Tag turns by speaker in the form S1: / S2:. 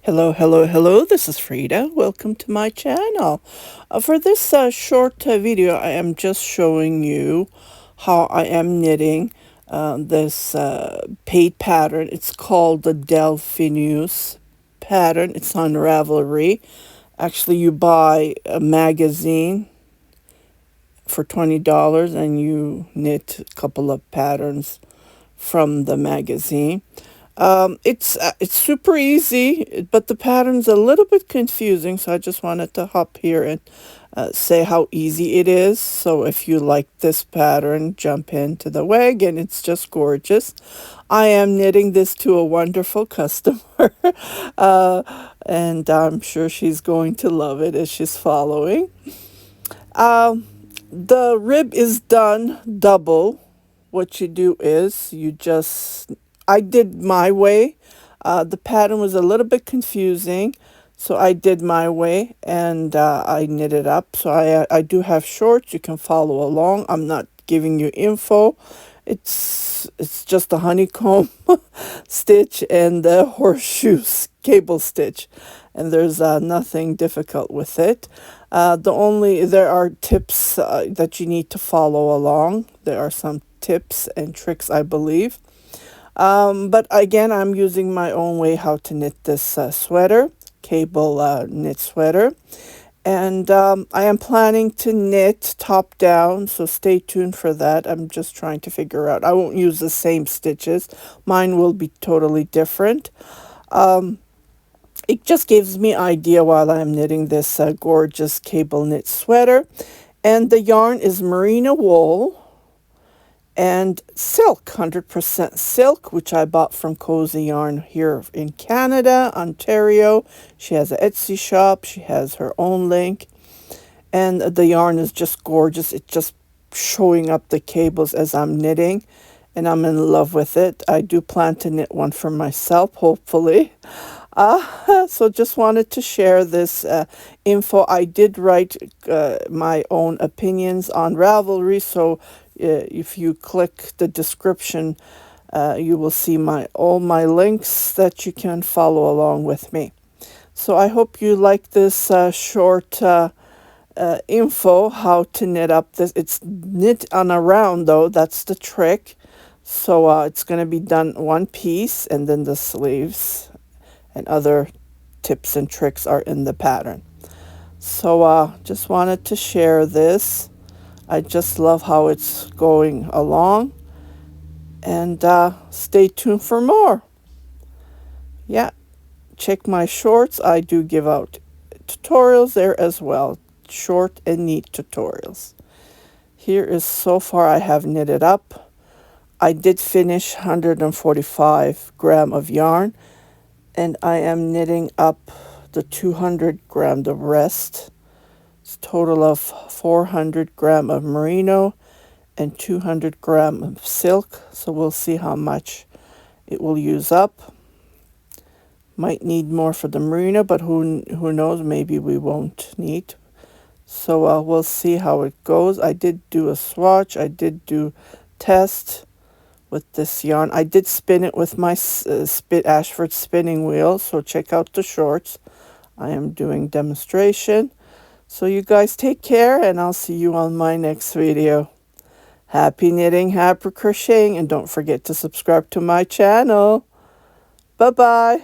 S1: Hello, hello, hello. This is Frida. Welcome to my channel. For this short video, I am just showing you how I am knitting this paid pattern. It's called the Delphinius pattern. It's on Ravelry. Actually, you buy a magazine for $20 and you knit a couple of patterns from the magazine. It's super easy, but the pattern's a little bit confusing, so I just wanted to hop here and say how easy it is. So if you like this pattern, jump into the wagon. It's just gorgeous. I am knitting this to a wonderful customer, and I'm sure she's going to love it as she's following. The rib is done double. What you do is I did my way. The pattern was a little bit confusing, so I did my way and I knit it up. So I do have shorts. You can follow along. I'm not giving you info. It's just a honeycomb stitch and the horseshoe cable stitch, and there's nothing difficult with it. There are tips that you need to follow along. There are some tips and tricks, I believe. But again, I'm using my own way how to knit this sweater, cable knit sweater. And I am planning to knit top down, so stay tuned for that. I'm just trying to figure out. I won't use the same stitches. Mine will be totally different. It just gives me idea while I'm knitting this gorgeous cable knit sweater. And the yarn is merino wool and silk, 100% silk, which I bought from Cozy Yarn here in Canada, Ontario. She has an Etsy shop. She has her own link. And the yarn is just gorgeous. It's just showing up the cables as I'm knitting, and I'm in love with it. I do plan to knit one for myself, hopefully. So just wanted to share this info. I did write my own opinions on Ravelry, so if you click the description, you will see all my links that you can follow along with me. So I hope you like this short info how to knit up this. It's knit on a round though, that's the trick. So it's going to be done one piece, and then the sleeves and other tips and tricks are in the pattern. So just wanted to share this. I just love how it's going along, and stay tuned for more. Yeah, check my shorts. I do give out tutorials there as well, short and neat tutorials. Here is so far I have knitted up. I did finish 145 gram of yarn, and I am knitting up the 200 gram the rest. It's a total of 400 gram of merino and 200 gram of silk. So we'll see how much it will use up. Might need more for the merino, but who knows, maybe we won't need. So we'll see how it goes. I did do a swatch. I did do test with this yarn. I did spin it with my Ashford spinning wheel, so check out the shorts. I am doing demonstration. So you guys take care, and I'll see you on my next video. Happy knitting, happy crocheting, and don't forget to subscribe to my channel. Bye-bye.